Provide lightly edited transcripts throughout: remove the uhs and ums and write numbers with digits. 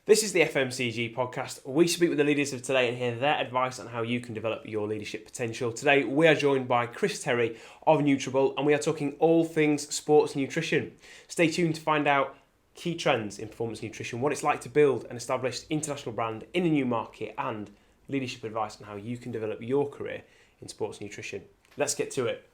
This is the FMCG Podcast. We speak with the leaders of today and hear their advice on how you can develop your leadership potential. Today, we are joined by Chris Terry of Nutrabolt, and we are talking all things sports nutrition. Stay tuned to find out key trends in performance nutrition, what it's like to build an established international brand in a new market, and leadership advice on how you can develop your career in sports nutrition. Let's get to it.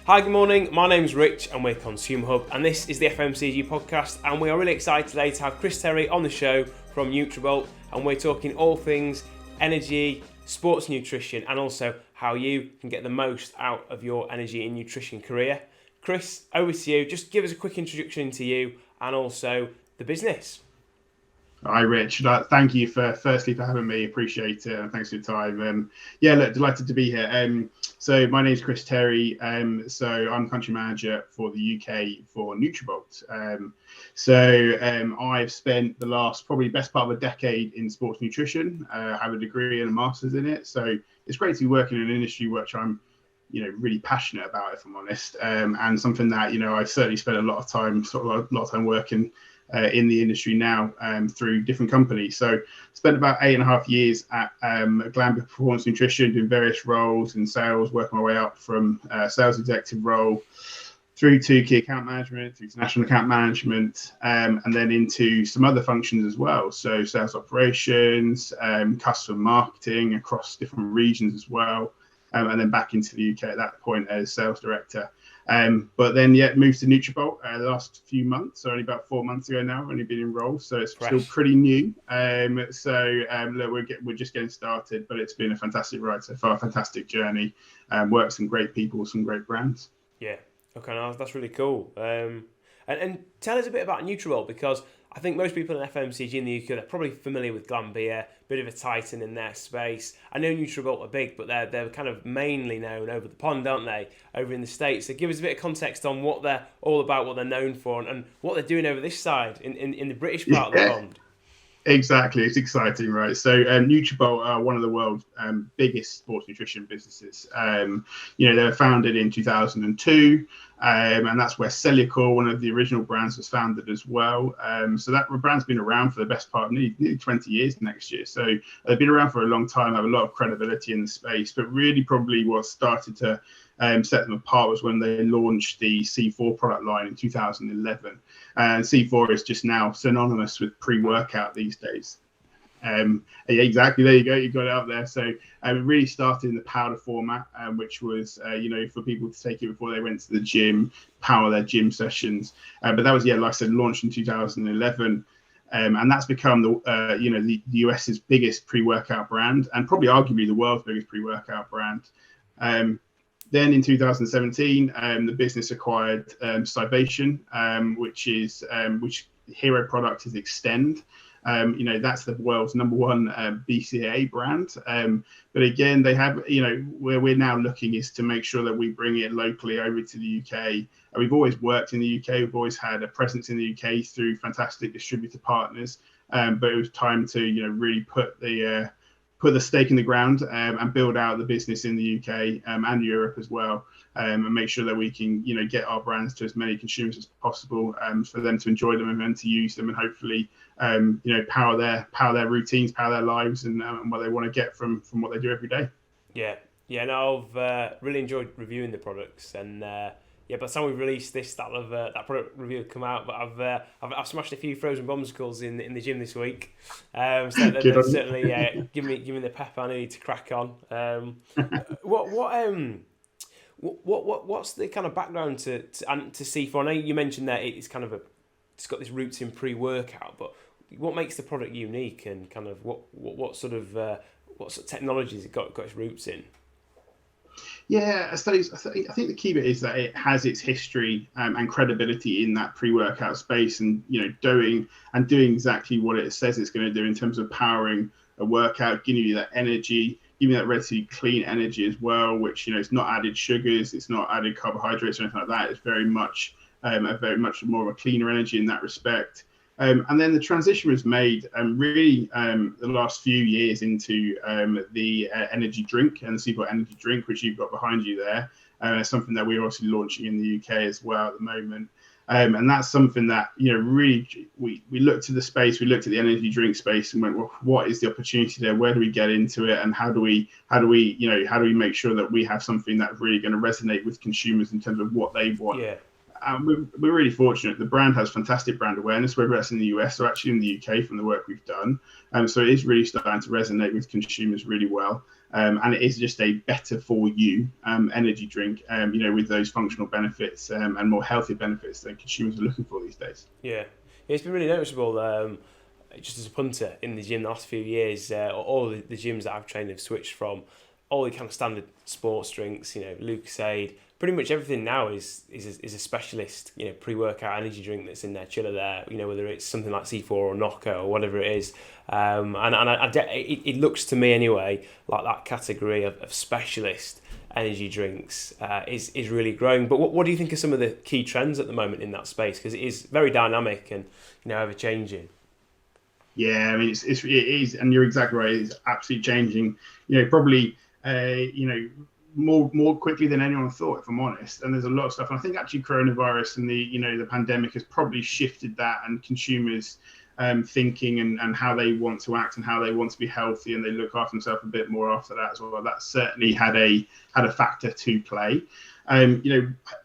Hi, good morning. My name's Rich and we're Consumer Hub, and this is the FMCG Podcast, and we are really excited today to have Chris Terry on the show from Nutrabolt, and we're talking all things energy, sports nutrition, and also how you can get the most out of your energy and nutrition career. Chris, over to you. Just give us a quick introduction to you and also the business. Hi, Rich. Thank you firstly for having me. Appreciate it. And thanks for your time. Delighted to be here. So my name is Chris Terry. So I'm country manager for the UK for Nutrabolt. I've spent the last probably best part of a decade in sports nutrition. I have a degree and a master's in it. So it's great to be working in an industry which I'm really passionate about, if I'm honest, and something that I've certainly spent a lot of time working in the industry now through different companies. So spent about 8.5 years at Glanbia Performance Nutrition, doing various roles in sales, working my way up from sales executive role through to key account management, through to national account management, and then into some other functions as well. So sales operations, customer marketing across different regions as well. And then back into the UK at that point as sales director. But then moved to Nutrabolt the last few months, so only about 4 months ago now. I've only been enrolled, so it's still pretty new. We're just getting started, but it's been a fantastic ride so far, a fantastic journey. Worked with some great people, some great brands. Yeah, okay, no, that's really cool. And tell us a bit about Nutrabolt, because I think most people in FMCG in the UK are probably familiar with Glanbia, a bit of a titan in their space. I know Nutrabolt are big, but they're kind of mainly known over the pond, aren't they, over in the States? So give us a bit of context on what they're all about, what they're known for, and what they're doing over this side, in the British part of the pond. Exactly, it's exciting, right? So Nutrabolt are one of the world's biggest sports nutrition businesses. They were founded in 2002, and that's where Cellucor, one of the original brands, was founded as well. So that brand's been around for the best part of nearly 20 years next year. So they've been around for a long time, have a lot of credibility in the space, but really probably what started to set them apart was when they launched the C4 product line in 2011. And C4 is just now synonymous with pre-workout these days. Exactly. There you go. You got it out there. So it really started in the powder format, which was, for people to take it before they went to the gym, power their gym sessions. But that was, like I said, launched in 2011. And that's become the US's biggest pre-workout brand, and probably arguably the world's biggest pre-workout brand. Then in 2017, the business acquired Cybation, which hero product is Extend. That's the world's number one BCAA brand. But again, they have, where we're now looking is to make sure that we bring it locally over to the UK. We've always worked in the UK. We've always had a presence in the UK through fantastic distributor partners. But it was time to, really put the stake in the ground and build out the business in the UK and Europe as well, and make sure that we can, get our brands to as many consumers as possible, for them to enjoy them and then to use them and hopefully, power their routines, power their lives, and what they want to get from what they do every day. Yeah. No, I've really enjoyed reviewing the products, and by the time we release this, that product review will come out. But I've smashed a few frozen bombsicles in the gym this week, so they've certainly give me the pep I need to crack on. What's the kind of background to C4? I know you mentioned that it's got this roots in pre-workout, but what makes the product unique, and kind of what sort of technologies it got its roots in? Yeah, I think the key bit is that it has its history and credibility in that pre-workout space, and doing exactly what it says it's going to do in terms of powering a workout, giving you that energy, giving you that relatively clean energy as well, which it's not added sugars, it's not added carbohydrates or anything like that. It's very much more of a cleaner energy in that respect. And then the transition was made really the last few years into the energy drink and the Seabolt energy drink, which you've got behind you there. Something that we're also launching in the UK as well at the moment. And that's something that, really we looked at the space, we looked at the energy drink space and went, well, what is the opportunity there? Where do we get into it? And how do we make sure that we have something that's really going to resonate with consumers in terms of what they want? Yeah. We're really fortunate. The brand has fantastic brand awareness, whether that's in the US or actually in the UK from the work we've done. So it is really starting to resonate with consumers really well. And it is just a better for you energy drink, with those functional benefits and more healthy benefits that consumers are looking for these days. Yeah, it's been really noticeable. Just as a punter in the gym the last few years, all the gyms that I've trained have switched from all the kind of standard sports drinks, Lucozade. Pretty much everything now is a specialist, pre-workout energy drink that's in their chiller there. Whether it's something like C4 or Nocco or whatever it is, it looks to me anyway like that category of specialist energy drinks is really growing. But what do you think are some of the key trends at the moment in that space? Because it is very dynamic and ever changing. Yeah, I mean it is, and you're exactly right. It's absolutely changing. Probably more quickly than anyone thought, if I'm honest. And there's a lot of stuff. And I think actually coronavirus and the pandemic has probably shifted that and consumers thinking and how they want to act and how they want to be healthy and they look after themselves a bit more after that as well. That certainly had a factor to play. I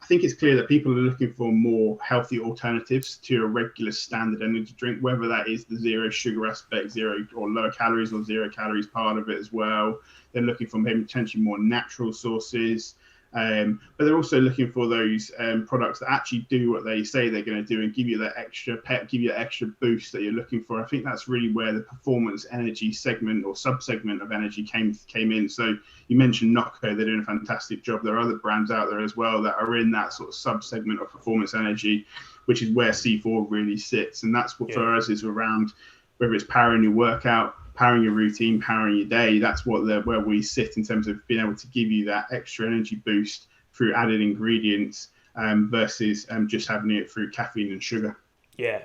think it's clear that people are looking for more healthy alternatives to a regular standard energy drink, whether that is the zero sugar aspect, zero or lower calories or 0 calories part of it as well. They're looking for maybe potentially more natural sources. But they're also looking for those products that actually do what they say they're going to do and give you that extra pep, give you that extra boost that you're looking for. I think that's really where the performance energy segment or sub-segment of energy came in. So you mentioned Nocco, they're doing a fantastic job. There are other brands out there as well that are in that sort of sub-segment of performance energy, which is where C4 really sits. And that's what for us is around, whether it's powering your workout, powering your routine, powering your day. That's where we sit in terms of being able to give you that extra energy boost through added ingredients versus just having it through caffeine and sugar. Yeah,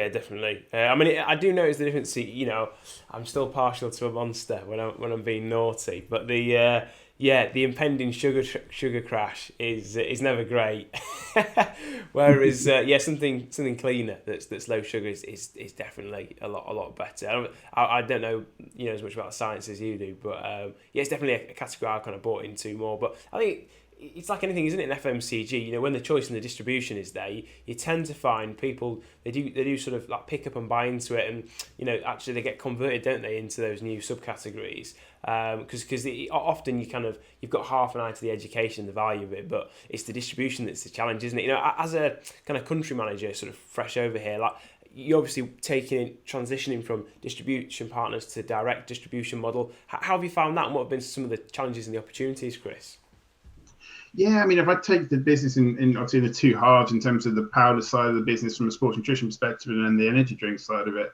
definitely. I do notice the difference. I'm still partial to a Monster when I'm being naughty, but the impending sugar crash is never great. Whereas something cleaner that's low sugar is definitely a lot better. I don't know as much about science as you do, but it's definitely a category I kind of bought into more. But I think it's like anything, isn't it? In FMCG, when the choice and the distribution is there, you tend to find people they do sort of like pick up and buy into it, and actually they get converted, don't they, into those new subcategories? Because often you've got half an eye to the education, the value of it, but it's the distribution that's the challenge, isn't it? As a kind of country manager, sort of fresh over here, like you're obviously transitioning from distribution partners to direct distribution model. How have you found that, and what have been some of the challenges and the opportunities, Chris? Yeah, I mean, if I take the business in I'd say the two halves in terms of the powder side of the business from a sports nutrition perspective and then the energy drink side of it,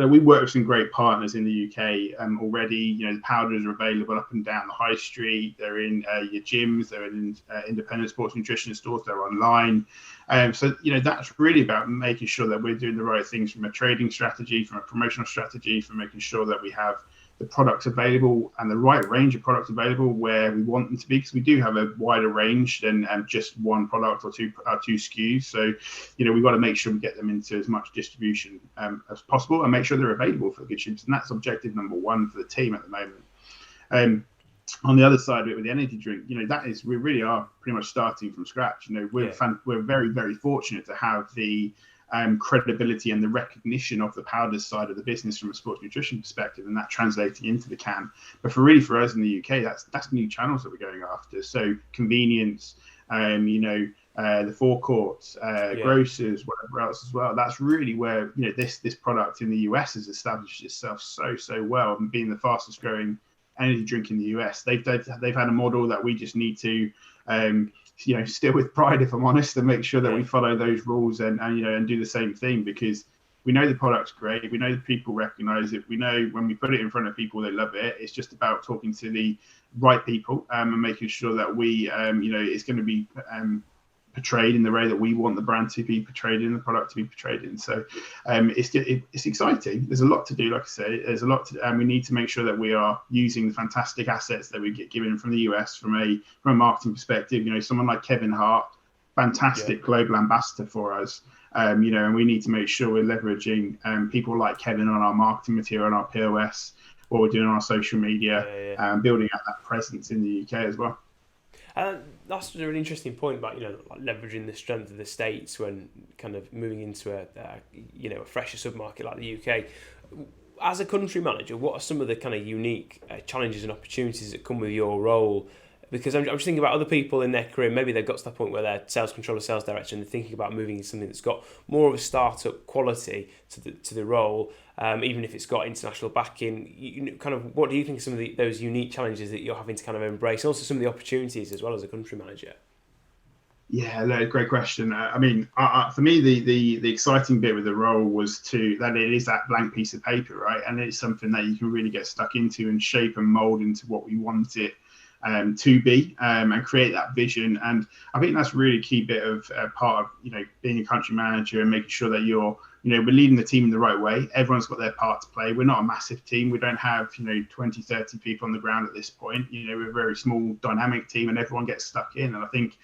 we work with some great partners in the UK already. The powders are available up and down the high street. They're in your gyms. They're in independent sports nutrition stores. They're online. So that's really about making sure that we're doing the right things from a trading strategy, from a promotional strategy, from making sure that we have the products available and the right range of products available where we want them to be, because we do have a wider range than just one product or two SKUs. So, we've got to make sure we get them into as much distribution as possible and make sure they're available for the consumers. And that's objective number one for the team at the moment. On the other side of it with the energy drink, we really are pretty much starting from scratch. We're very, very fortunate to have the credibility and the recognition of the powders side of the business from a sports nutrition perspective, and that translating into the can. But for us in the UK, that's new channels that we're going after. So convenience, the forecourts, grocers, whatever else as well. That's really where this product in the US has established itself so well, and being the fastest growing energy drink in the US. They've had a model that we just need to still with pride, if I'm honest, and make sure that we follow those rules and do the same thing, because we know the product's great. We know the people recognize it. We know when we put it in front of people, they love it. It's just about talking to the right people and making sure that we, it's going to be portrayed in the way that we want the brand to be portrayed in, the product to be portrayed in. So it's exciting. There's a lot to do, like I say. There's a lot to, and we need to make sure that we are using the fantastic assets that we get given from the US from a marketing perspective. Someone like Kevin Hart, fantastic global ambassador for us. And we need to make sure we're leveraging people like Kevin on our marketing material, on our POS, what we're doing on our social media, building out that presence in the UK as well. That's a really interesting point about like leveraging the strength of the States when kind of moving into a fresher submarket like the UK. As a country manager, what are some of the kind of unique challenges and opportunities that come with your role? Because I'm just thinking about other people in their career, maybe they've got to that point where they're sales controller, sales director, and they're thinking about moving into something that's got more of a startup quality to the role, even if it's got international backing. Kind of, what do you think are some of those unique challenges that you're having to kind of embrace, and also some of the opportunities as well as a country manager? Yeah, no, great question. For me, the exciting bit with the role was that it is that blank piece of paper, right? And it's something that you can really get stuck into and shape and mold into what we want it to be, and create that vision. And I think that's a really key bit of part of being a country manager and making sure that we're leading the team in the right way. Everyone's got their part to play. We're not a massive team. We don't have 20, 30 people on the ground at this point. We're a very small dynamic team, and everyone gets stuck in. And I think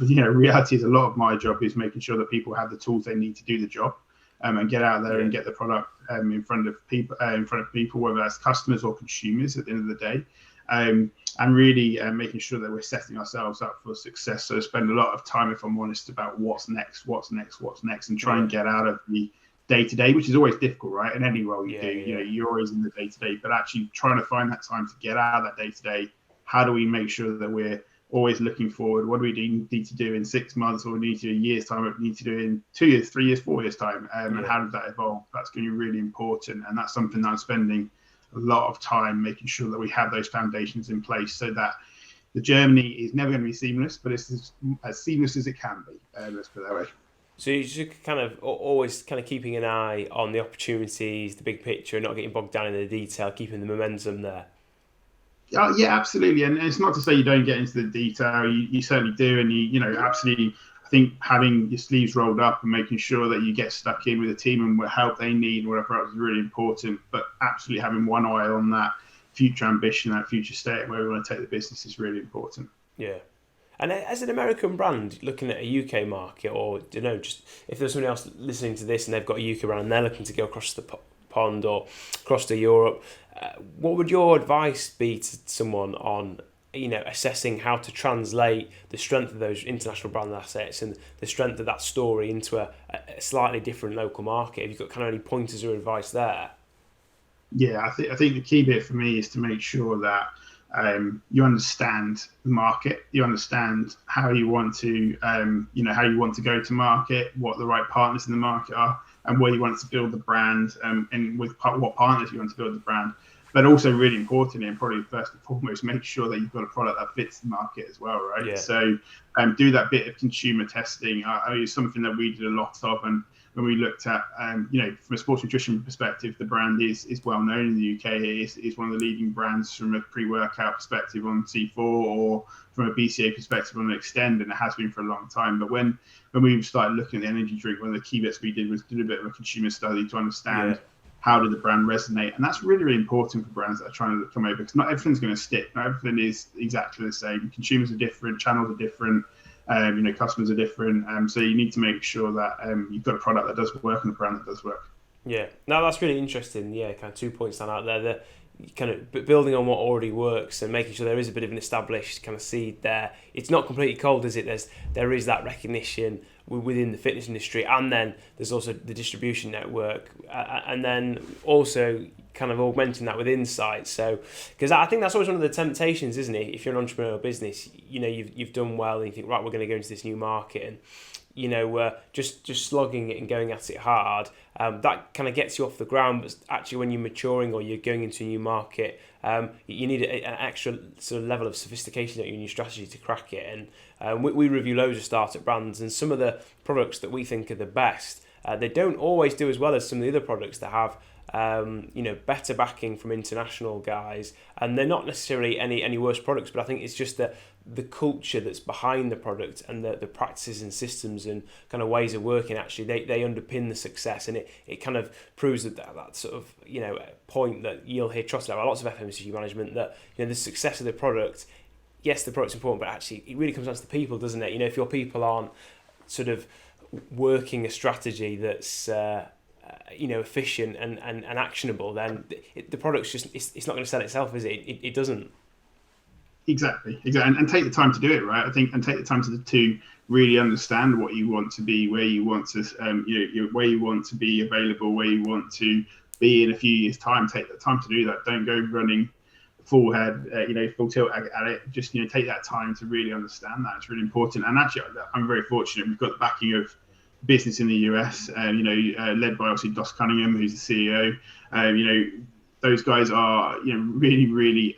reality is a lot of my job is making sure that people have the tools they need to do the job, and get out there and get the product in front of people, whether that's customers or consumers at the end of the day. And really making sure that we're setting ourselves up for success. So spend a lot of time, if I'm honest, about what's next, and try and get out of the day-to-day, which is always difficult, right? In any role you do, you're always in the day-to-day, but actually trying to find that time to get out of that day-to-day. How do we make sure that we're always looking forward? What do we need to do in 6 months, or we need to do a year's time, or we need to do in 2 years, 3 years, 4 years time? And how does that evolve? That's going to be really important. And that's something that I'm spending a lot of time making sure that we have those foundations in place, so that the journey is never going to be seamless, but it's as seamless as it can be. Let's put it that way. So you should kind of always kind of keeping an eye on the opportunities, the big picture, not getting bogged down in the detail, keeping the momentum there. Yeah, absolutely. And it's not to say you don't get into the detail. You certainly do, and absolutely. I think having your sleeves rolled up and making sure that you get stuck in with the team and what help they need, whatever else, is really important. But absolutely having one eye on that future ambition, that future state of where we want to take the business is really important. Yeah. And as an American brand, looking at a UK market, or just if there's someone else listening to this and they've got a UK brand and they're looking to go across the pond or across to Europe, what would your advice be to someone on assessing how to translate the strength of those international brand assets and the strength of that story into a slightly different local market? Have you got kind of any pointers or advice there? Yeah, I think the key bit for me is to make sure that you understand the market, you understand how you want to, how you want to go to market, what the right partners in the market are, and where you want to build the brand, and with what partners you want to build the brand. But also really importantly, and probably first and foremost, make sure that you've got a product that fits the market as well, right? Yeah. So do that bit of consumer testing. It's something that we did a lot of, and when we looked at, from a sports nutrition perspective, the brand is well known in the UK. It is one of the leading brands from a pre-workout perspective on C4, or from a BCA perspective on Extend, and it has been for a long time. But when we started looking at the energy drink, one of the key bits we did was do a bit of a consumer study to understand how did the brand resonate. And that's really, really important for brands that are trying to come over, because not everything's going to stick. Not everything is exactly the same. Consumers are different, channels are different. Customers are different, so you need to make sure that you've got a product that does work and a brand that does work. Yeah, no, that's really interesting. Yeah, kind of 2 points stand out there. The kind of building on what already works and making sure there is a bit of an established kind of seed there. It's not completely cold, is it? There is that recognition within the fitness industry, and then there's also the distribution network, and then also kind of augmenting that with insights. So, because I think that's always one of the temptations, isn't it? If you're an entrepreneurial business, you've done well and you think, right, we're going to go into this new market, and just slogging it and going at it hard, that kind of gets you off the ground. But actually, when you're maturing or you're going into a new market, you need an extra sort of level of sophistication in your strategy to crack it. And we review loads of startup brands, and some of the products that we think are the best, they don't always do as well as some of the other products that have better backing from international guys, and they're not necessarily any worse products, but I think it's just that the culture that's behind the product and the practices and systems and kind of ways of working, actually they underpin the success, and it kind of proves that sort of point that you'll hear trusted about lots of FMCG management, that the success of the product, yes, the product's important, but actually it really comes down to the people, doesn't it? If your people aren't sort of working a strategy that's efficient and actionable, then the product's just it's not going to sell itself, is it? It doesn't. Exactly, and take the time to do it, right? I think, and take the time to really understand what you want to be, where you want to, where you want to be available, where you want to be in a few years' time. Take the time to do that. Don't go running full head, full tilt at it. Just take that time to really understand that. It's really important. And actually, I'm very fortunate. We've got the backing of business in the US, led by obviously Dos Cunningham, who's the CEO. Those guys are, really, really,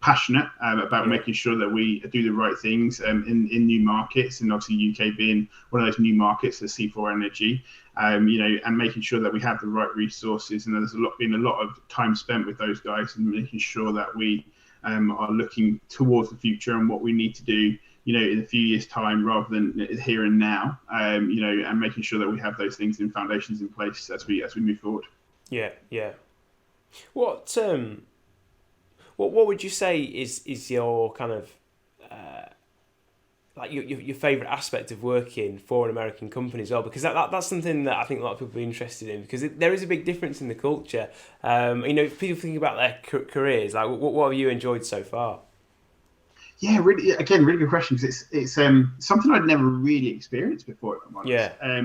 passionate about making sure that we do the right things in new markets, and obviously UK being one of those new markets, the C4 Energy, and making sure that we have the right resources. And there's been a lot of time spent with those guys and making sure that we are looking towards the future and what we need to do, in a few years' time rather than here and now, and making sure that we have those things and foundations in place as we move forward. Yeah. What would you say is your kind of like your favourite aspect of working for an American company as well? Because that's something that I think a lot of people are interested in, because there is a big difference in the culture. If people think about their careers, like what have you enjoyed so far? Yeah, really good question, because it's something I'd never really experienced before, if I'm honest. Yeah.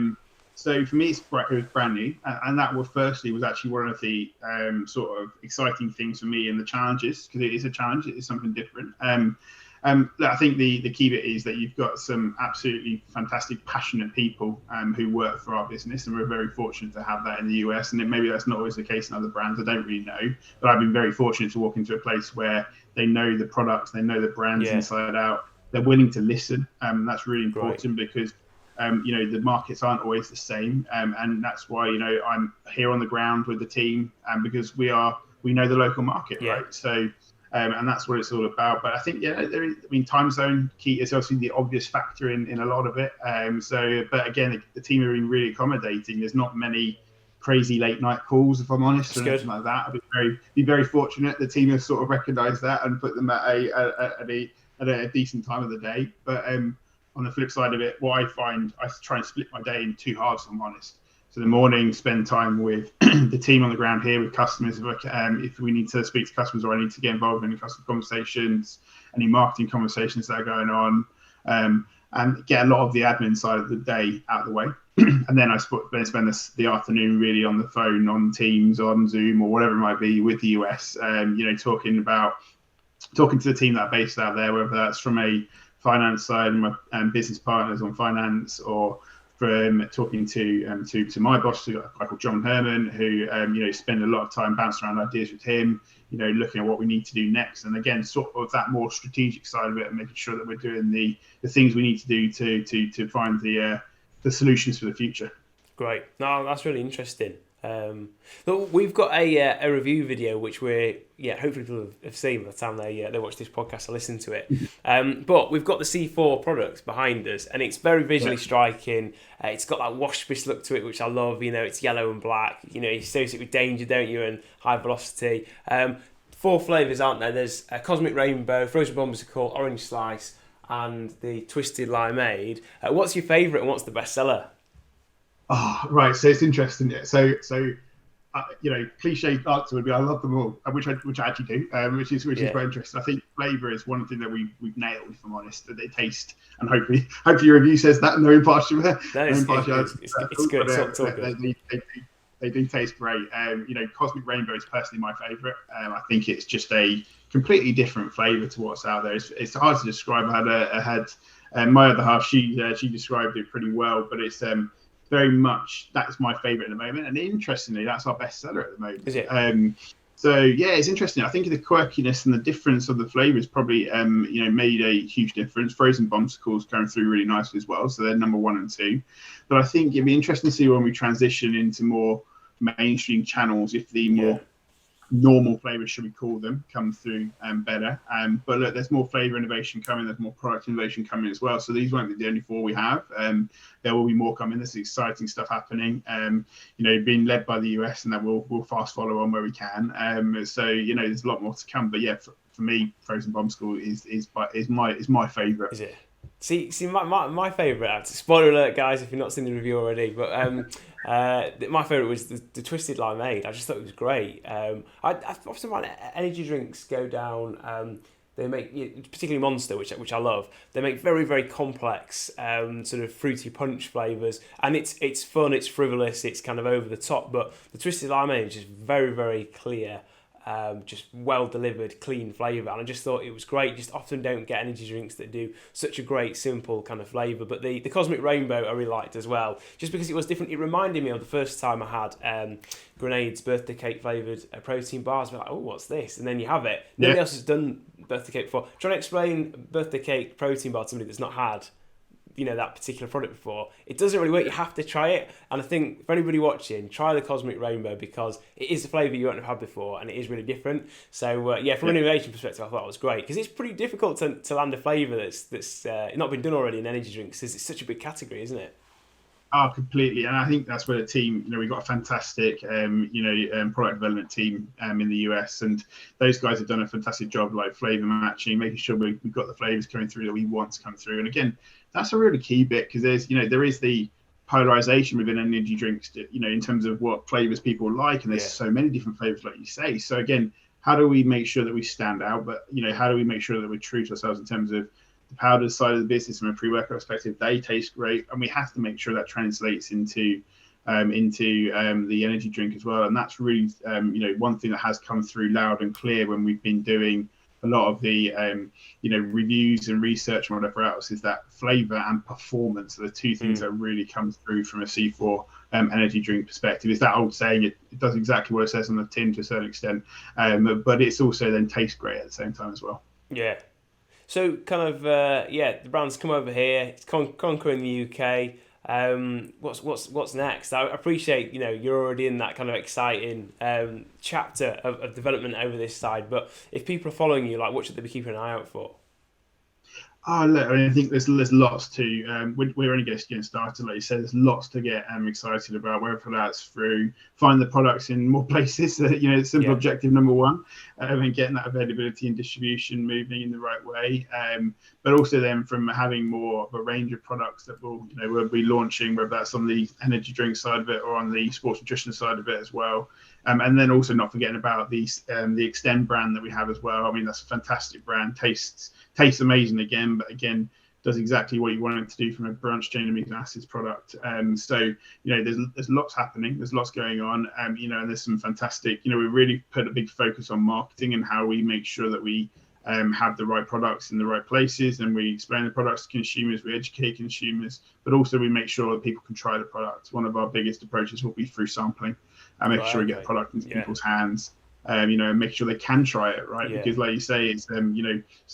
So for me, it was brand new, and that was actually one of the sort of exciting things for me, and the challenges, because it is a challenge, it is something different. I think the key bit is that you've got some absolutely fantastic, passionate people who work for our business, and we're very fortunate to have that in the US. And maybe that's not always the case in other brands, I don't really know, but I've been very fortunate to walk into a place where they know the products, they know the brands inside out, they're willing to listen. That's really important, because the markets aren't always the same, and that's why I'm here on the ground with the team, because we know the local market, right? So and that's what it's all about. But I think time zone key is obviously the obvious factor in a lot of it. But again, the team have been really accommodating. There's not many crazy late night calls, if I'm honest, or anything like that. I've been very fortunate. The team has sort of recognised that and put them at a decent time of the day. But on the flip side of it, what I find, I try and split my day in two halves, if I'm honest. So the morning, spend time with the team on the ground here with customers. If we need to speak to customers, or I need to get involved in any customer conversations, any marketing conversations that are going on, and get a lot of the admin side of the day out of the way. And then I spend the afternoon really on the phone, on Teams, on Zoom, or whatever it might be, with the US, talking to the team that are based out there, whether that's from a finance side and my business partners on finance, or from talking to my boss, a guy called John Herman, who spend a lot of time bouncing around ideas with him, looking at what we need to do next, and again, sort of that more strategic side of it, and making sure that we're doing the things we need to do to find the solutions for the future. Great. No, that's really interesting. Look, we've got a review video which hopefully people have seen by the time they watch this podcast or listen to it. But we've got the C4 products behind us, and it's very visually striking. It's got that wash-based look to it, which I love. It's yellow and black. You associate it with danger, don't you, and high velocity. 4 flavours, aren't there? There's a Cosmic Rainbow, Frozen Bombsicle, Orange Slice, and the Twisted Limeade. What's your favourite and what's the best seller? Oh, right. So it's interesting. So cliche answer would be I love them all, which I actually do, which is quite interesting. I think flavour is one thing that we've nailed, if I'm honest. That they taste, and hopefully your review says that. No impartiality. It's good. It's all good. They do taste great. Cosmic Rainbow is personally my favourite. I think it's just a completely different flavour to what's out there. It's hard to describe. I had my other half. She described it pretty well, but it's very much, that's my favourite at the moment, and interestingly, that's our best seller at the moment. Is it? It's interesting. I think the quirkiness and the difference of the flavours probably made a huge difference. Frozen Bombsicles going through really nicely as well, so they're number 1 and 2. But I think it'd be interesting to see when we transition into more mainstream channels, if the more normal flavors, should we call them, come through better. But look, there's more flavor innovation coming. There's more product innovation coming as well. So these won't be the only 4 we have. There will be more coming. There's exciting stuff happening. Being led by the US, and that we'll fast follow on where we can. So there's a lot more to come. But yeah, for me, frozen bombsicle is my favorite. Is it? See, my favourite, spoiler alert, guys, if you've not seen the review already, but my favourite was the twisted limeade. I just thought it was great. I often find energy drinks go down. They make, particularly Monster, which I love. They make very, very complex sort of fruity punch flavours, and it's fun, it's frivolous, it's kind of over the top. But the twisted limeade is just very, very clear. Just well delivered, clean flavour, and I just thought it was great. Just often don't get energy drinks that do such a great, simple kind of flavour. But the Cosmic Rainbow I really liked as well, just because it was different. It reminded me of the first time I had Grenade's birthday cake flavoured protein bars. We're like, oh, what's this? And then you have it. Nobody else has done birthday cake before. Trying to explain birthday cake protein bar to somebody that's not had that particular product before, it doesn't really work. You have to try it, and I think for anybody watching, try the Cosmic Rainbow, because it is a flavour you won't have had before, and it is really different. So from an innovation perspective, I thought it was great, because it's pretty difficult to land a flavour that's not been done already in energy drinks, because it's such a big category, isn't it? Oh, completely. And I think that's where the team, we've got a fantastic, product development team in the US, and those guys have done a fantastic job, like flavor matching, making sure we've got the flavors coming through that we want to come through. And again, that's a really key bit, because there's, there is the polarization within energy drinks, in terms of what flavors people like, and there's so many different flavors, like you say. So again, how do we make sure that we stand out? But, how do we make sure that we're true to ourselves in terms of the powdered side of the business from a pre-workout perspective? They taste great, and we have to make sure that translates into the energy drink as well. And that's really, one thing that has come through loud and clear when we've been doing a lot of the, reviews and research and whatever else, is that flavor and performance are the two things that really come through from a C4 energy drink perspective. It's that old saying, it does exactly what it says on the tin to a certain extent, but it's also then tastes great at the same time as well. Yeah. So kind of, the brand's come over here, it's conquering the UK. What's next? I appreciate, you're already in that kind of exciting chapter of development over this side, but if people are following you, like, what should they be keeping an eye out for? Oh, look, I think there's lots to. We're only just getting started, like you said. There's lots to get excited about. Whether that's through finding the products in more places, it's simple objective number one, and getting that availability and distribution moving in the right way. But also then from having more of a range of products that we'll be launching, whether that's on the energy drink side of it or on the sports nutrition side of it as well. And then also not forgetting about the Extend brand that we have as well. I mean, that's a fantastic brand. Tastes amazing again, but again, does exactly what you want it to do from a branched chain amino acids product. So, there's lots happening. There's lots going on. And there's some fantastic, we really put a big focus on marketing and how we make sure that we have the right products in the right places, and we explain the products to consumers, we educate consumers, but also we make sure that people can try the products. One of our biggest approaches will be through sampling and making sure we get the product into people's hands, and make sure they can try it, right? Because like you say, it's some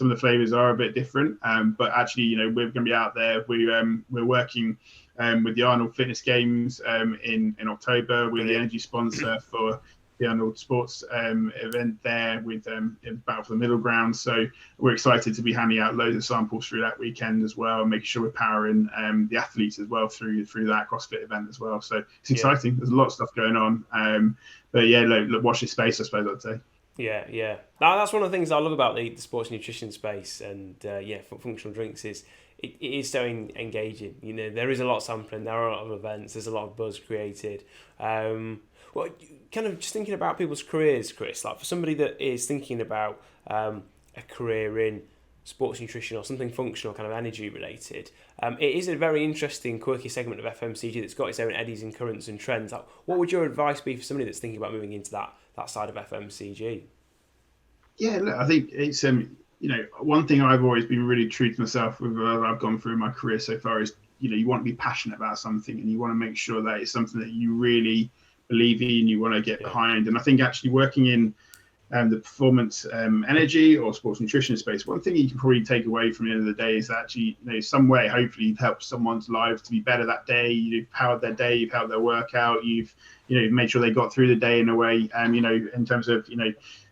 of the flavors are a bit different, but actually, we're going to be out there. We're working with the Arnold Fitness Games in October. We're the energy sponsor for the Arnold Sports event there with Battle for the Middle Ground. So we're excited to be handing out loads of samples through that weekend as well, and making sure we're powering the athletes as well through that CrossFit event as well. So it's exciting. There's a lot of stuff going on. But look, watch this space, I suppose I'd say. Yeah. Now, that's one of the things I love about the sports nutrition space, and functional drinks is it is so engaging. There is a lot of sampling, there are a lot of events, there's a lot of buzz created. Well, kind of just thinking about people's careers, Chris, like for somebody that is thinking about a career in sports nutrition or something functional, kind of energy related, it is a very interesting, quirky segment of FMCG that's got its own eddies and currents and trends. Like, what would your advice be for somebody that's thinking about moving into that side of FMCG? Yeah, look, I think it's one thing I've always been really true to myself with I've gone through my career so far is you want to be passionate about something, and you want to make sure that it's something that you really believe in, you want to get behind. And I think actually working in the performance energy or sports nutrition space, one thing you can probably take away from the end of the day is actually, some way, hopefully you've helped someone's lives to be better that day. You've powered their day, you've helped their workout, you've, made sure they got through the day in a way, in terms of,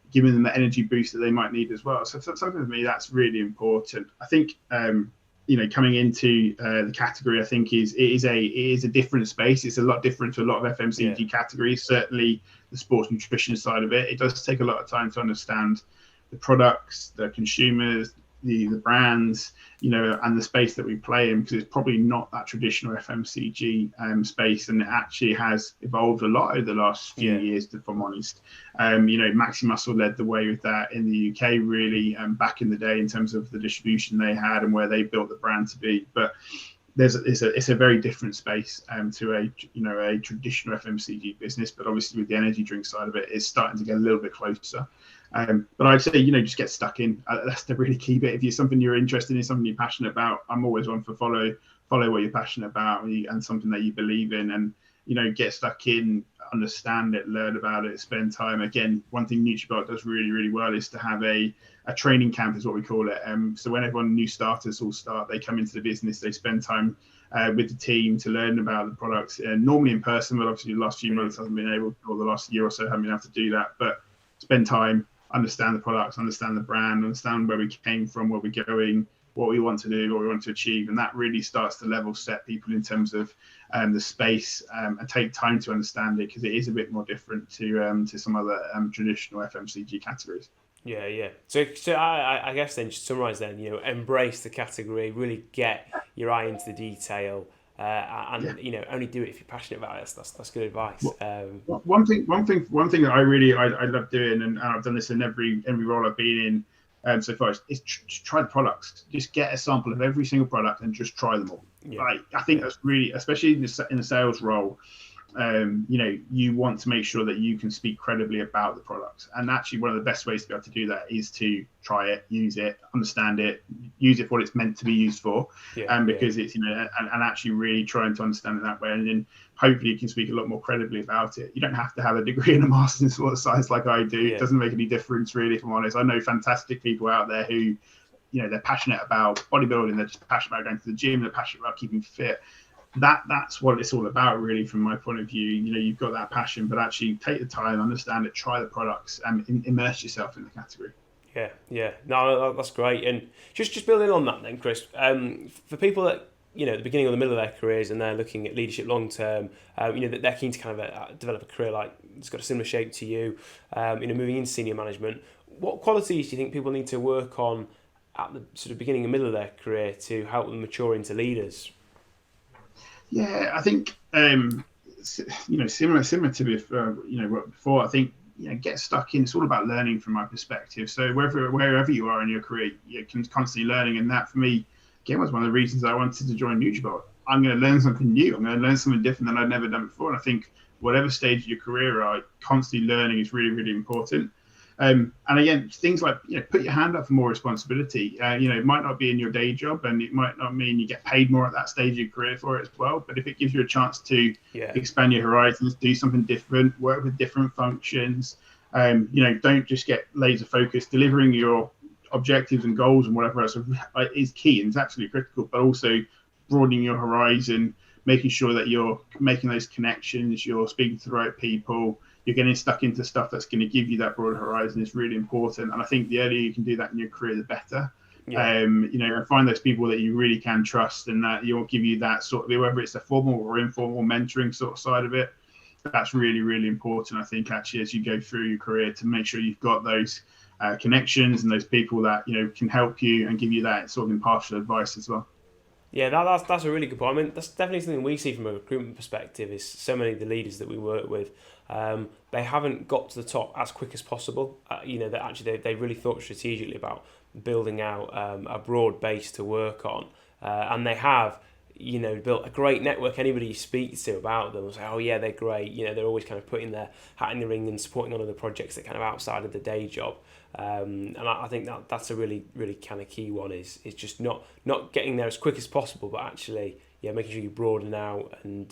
giving them the energy boost that they might need as well. So something for me, that's really important. I think, coming into the category, I think it is a different space. It's a lot different to a lot of FMCG categories. Certainly, the sports nutrition side of it. It does take a lot of time to understand the products, the consumers, the brands, and the space that we play in, because it's probably not that traditional FMCG space, and it actually has evolved a lot over the last few years, if I'm honest. Maxi Muscle led the way with that in the UK, really, back in the day in terms of the distribution they had and where they built the brand to be. But it's a very different space to a traditional FMCG business, but obviously with the energy drink side of it, it's starting to get a little bit closer. But I'd say, just get stuck in. That's the really key bit. If you're something you're interested in, something you're passionate about, I'm always one for follow what you're passionate about and something that you believe in, and, get stuck in, understand it, learn about it, spend time. Again, one thing Nutrabolt does really, really well is to have a training camp, is what we call it. So when new starters all start, they come into the business, they spend time with the team to learn about the products, normally in person, but obviously the last few months hasn't been able, or the last year or so haven't been able to do that, but spend time, understand the products, understand the brand, understand where we came from, where we're going, what we want to do, what we want to achieve. And that really starts to level set people in terms of the space, and take time to understand it, because it is a bit more different to some other traditional FMCG categories. Yeah. So I guess then, just summarize then, embrace the category, really get your eye into the detail, and only do it if you're passionate about it. That's good advice. One thing that I love doing, and I've done this in every role I've been in so far, is try the products. Just get a sample of every single product and just try them all. I think that's really, especially in the sales role, you want to make sure that you can speak credibly about the products. And actually, one of the best ways to be able to do that is to try it, use it, understand it, use it for what it's meant to be used for. Because it's, and actually really trying to understand it that way. And then hopefully you can speak a lot more credibly about it. You don't have to have a degree and a master's in sports science like I do. It doesn't make any difference, really, if I'm honest. I know fantastic people out there who, they're passionate about bodybuilding, they're just passionate about going to the gym, they're passionate about keeping fit. That's what it's all about, really, from my point of view. You've got that passion, but actually take the time, understand it, try the products, and immerse yourself in the category. Yeah. No, that's great. And just building on that then, Chris, for people that, at the beginning or the middle of their careers, and they're looking at leadership long term, that they're keen to kind of develop a career like it's got a similar shape to you, moving into senior management, what qualities do you think people need to work on at the sort of beginning and middle of their career to help them mature into leaders? Yeah, I think similar to before. I think get stuck in. It's all about learning, from my perspective. So wherever you are in your career, you're constantly learning, and that for me, again, was one of the reasons I wanted to join Nutrabolt. I'm going to learn something new. I'm going to learn something different than I'd never done before. And I think whatever stage of your career are, constantly learning is really, really important. And again, things like, put your hand up for more responsibility. It might not be in your day job, and it might not mean you get paid more at that stage of your career for it as well. But if it gives you a chance to expand your horizons, do something different, work with different functions, don't just get laser focused. Delivering your objectives and goals and whatever else is key, and it's absolutely critical. But also broadening your horizon, making sure that you're making those connections, you're speaking to the right people, you're getting stuck into stuff that's going to give you that broader horizon is really important. And I think the earlier you can do that in your career, the better. Find those people that you really can trust, and that you'll give you that sort of, whether it's a formal or informal mentoring sort of side of it. That's really, really important, I think, actually, as you go through your career, to make sure you've got those connections and those people that, can help you and give you that sort of impartial advice as well. Yeah, that's a really good point. I mean, that's definitely something we see from a recruitment perspective, is so many of the leaders that we work with, they haven't got to the top as quick as possible. That actually they really thought strategically about building out a broad base to work on, and they have built a great network. Anybody you speak to about them will say, oh yeah, they're great. They're always kind of putting their hat in the ring and supporting on other projects that kind of outside of the day job. And I think that's a really, really kind of key one, is just not getting there as quick as possible, but actually making sure you broaden out and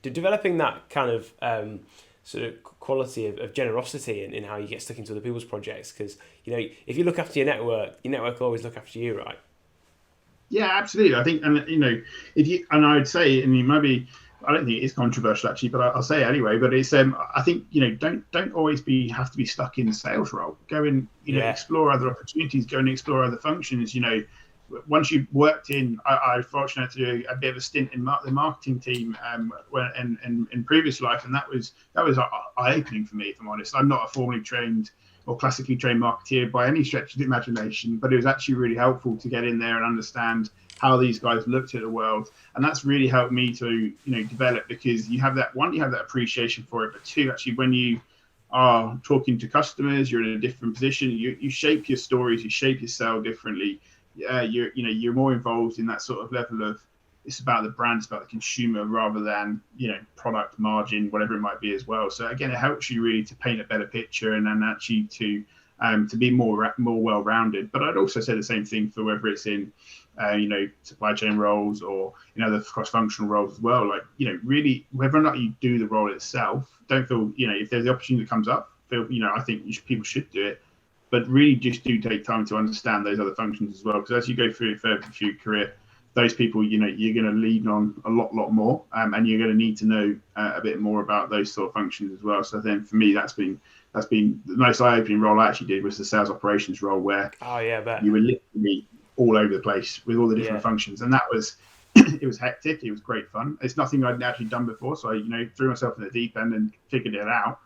developing that kind of sort of quality of generosity in how you get stuck into other people's projects. Because, you know, if you look after your network will always look after you, right? Yeah, absolutely. I think, and you know, I would say, and maybe I don't think it is controversial actually, but I'll say it anyway. But it's, I think, you know, don't always have to be stuck in the sales role. Go and, you know, explore other opportunities. Go and explore other functions. You know, once you've worked in, I was fortunate to do a bit of a stint in the marketing team in previous life, and that was eye-opening for me, if I'm honest. I'm not a formally trained or classically trained marketeer by any stretch of the imagination, but it was actually really helpful to get in there and understand how these guys looked at the world, and that's really helped me to, you know, develop, because you have that appreciation for it, but two, actually, when you are talking to customers, you're in a different position. You shape your stories, you shape your sell differently. You're more involved in that sort of level of, it's about the brand, it's about the consumer, rather than, you know, product margin, whatever it might be as well. So again, it helps you really to paint a better picture, and then actually to be more well-rounded. But I'd also say the same thing for whether it's in you know, supply chain roles or, you know, the cross-functional roles as well. Like, you know, really, whether or not you do the role itself, don't feel, you know, if there's the opportunity that comes up, you know, I think people should do it, but really just do take time to understand those other functions as well. Because as you go through your career, those people, you know, you're going to lean on a lot more, and you're going to need to know a bit more about those sort of functions as well. So then for me, that's been the most eye-opening role I actually did, was the sales operations role, where you were literally all over the place with all the different functions, and that was it was hectic. It was great fun. It's nothing I'd actually done before, so I, you know, threw myself in the deep end and figured it out.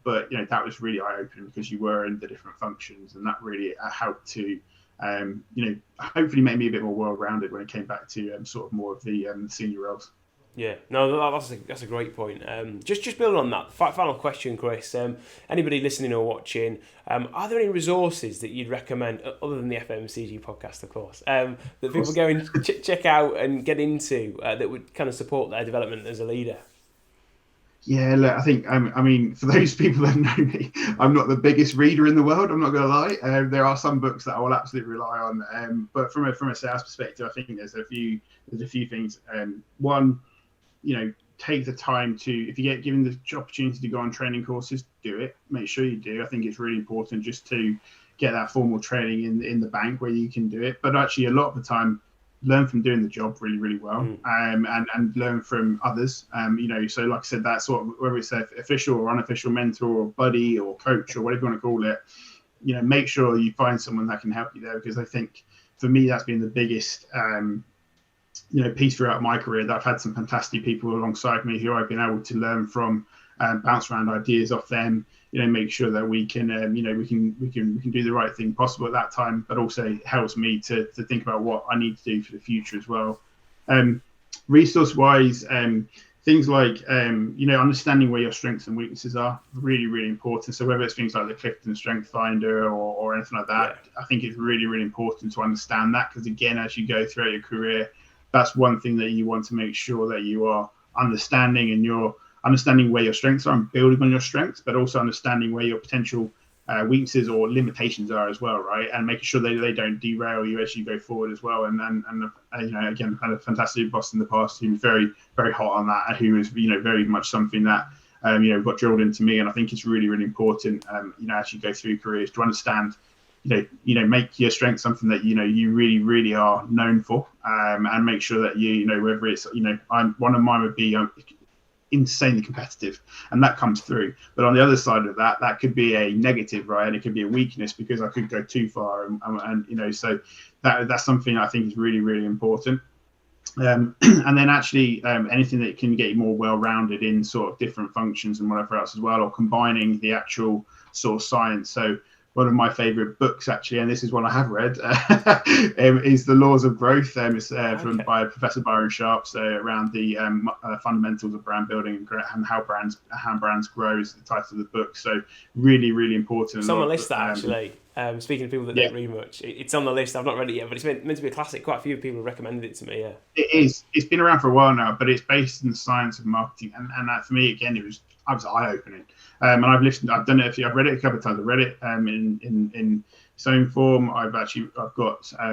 But, you know, that was really eye-opening, because you were in the different functions, and that really helped to, you know, hopefully make me a bit more well-rounded when it came back to sort of more of the senior roles. Yeah, no, that's a great point. Just building on that, final question, Chris. Anybody listening or watching, are there any resources that you'd recommend, other than the FMCG podcast, of course, that people go and check out and get into that would kind of support their development as a leader? Yeah, look, I think, I mean, for those people that know me, I'm not the biggest reader in the world, I'm not going to lie. There are some books that I will absolutely rely on. But from a sales perspective, I think there's a few things. One, you know, take the time to, if you get given the opportunity to go on training courses, do it. Make sure you do. I think it's really important just to get that formal training in the bank where you can do it. But actually, a lot of the time, learn from doing the job really well, and learn from others. You know, so like I said, that sort of, whether it's an official or unofficial mentor or buddy or coach or whatever you want to call it, you know, make sure you find someone that can help you there, because I think for me that's been the biggest you know, piece throughout my career, that I've had some fantastic people alongside me who I've been able to learn from, bounce around ideas off them, you know, make sure that we can, you know, we can do the right thing possible at that time, but also helps me to think about what I need to do for the future as well. Resource wise, things like, you know, understanding where your strengths and weaknesses are, really important. So whether it's things like the Clifton Strength Finder or anything like that, I think it's really important to understand that, because again, as you go throughout your career, that's one thing that you want to make sure that you are understanding, and you're understanding where your strengths are and building on your strengths, but also understanding where your potential weaknesses or limitations are as well, right? And making sure they don't derail you as you go forward as well. And you know, again, had a fantastic boss in the past who was very hot on that, who was, you know, very much something that you know, got drilled into me. And I think it's really important, you know, as you go through your careers, to understand, you know, make your strength something that, you know, you really are known for, and make sure that you know, whether it's, you know, one of mine would be insanely competitive, and that comes through. But on the other side of that, that could be a negative, right? And it could be a weakness, because I could go too far, and you know, so that's something I think is really important. And then actually anything that can get you more well-rounded in sort of different functions and whatever else as well, or combining the actual sort of science. So one of my favorite books, actually, and this is one I have read, is The Laws of Growth. It's by Professor Byron Sharp, so around the fundamentals of brand building and how brands grow is the title of the book. So really important. It's on the list, actually. Speaking of people that don't read much, it's on the list. I've not read it yet, but it's meant to be a classic. Quite a few people recommended it to me. Yeah, it is. It's been around for a while now, but it's based in the science of marketing, and that, for me, again, I was eye-opening. And I've read it a couple of times. I read it in its own form. I've got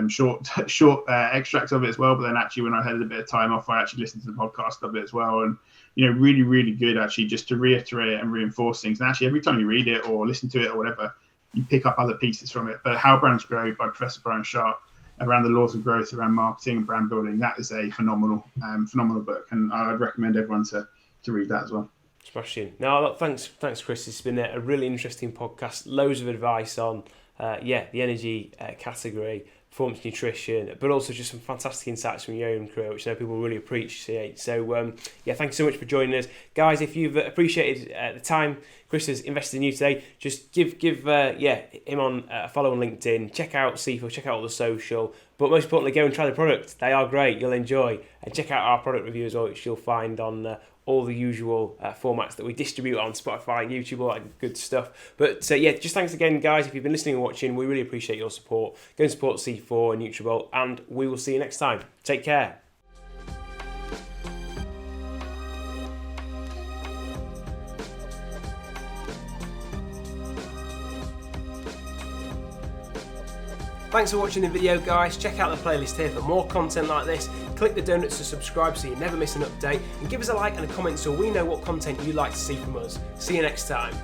short extracts of it as well. But then actually, when I had a bit of time off, I actually listened to the podcast of it as well, and really, really good actually, just to reiterate and reinforce things. And actually, every time you read it or listen to it or whatever, you pick up other pieces from it. But How Brands Grow by Professor Brian Sharp, around the laws of growth, around marketing and brand building, that is a phenomenal book, and I'd recommend everyone to read that as well. Smashing. No, look, thanks, Chris. It's been a really interesting podcast. Loads of advice on, the energy category, performance nutrition, but also just some fantastic insights from your own career, which I know people really appreciate. So, thanks so much for joining us, guys. If you've appreciated the time Chris has invested in you today, just give him on a follow on LinkedIn. Check out C4, check out all the social, but most importantly, go and try the product. They are great. You'll enjoy, and check out our product review as well, which you'll find on all the usual formats that we distribute on Spotify, YouTube, all that good stuff. But just thanks again, guys. If you've been listening and watching, we really appreciate your support. Go and support C4 and Nutrabolt, and we will see you next time. Take care. Thanks for watching the video, guys. Check out the playlist here for more content like this. Click the donuts to subscribe so you never miss an update, and give us a like and a comment so we know what content you'd like to see from us. See you next time.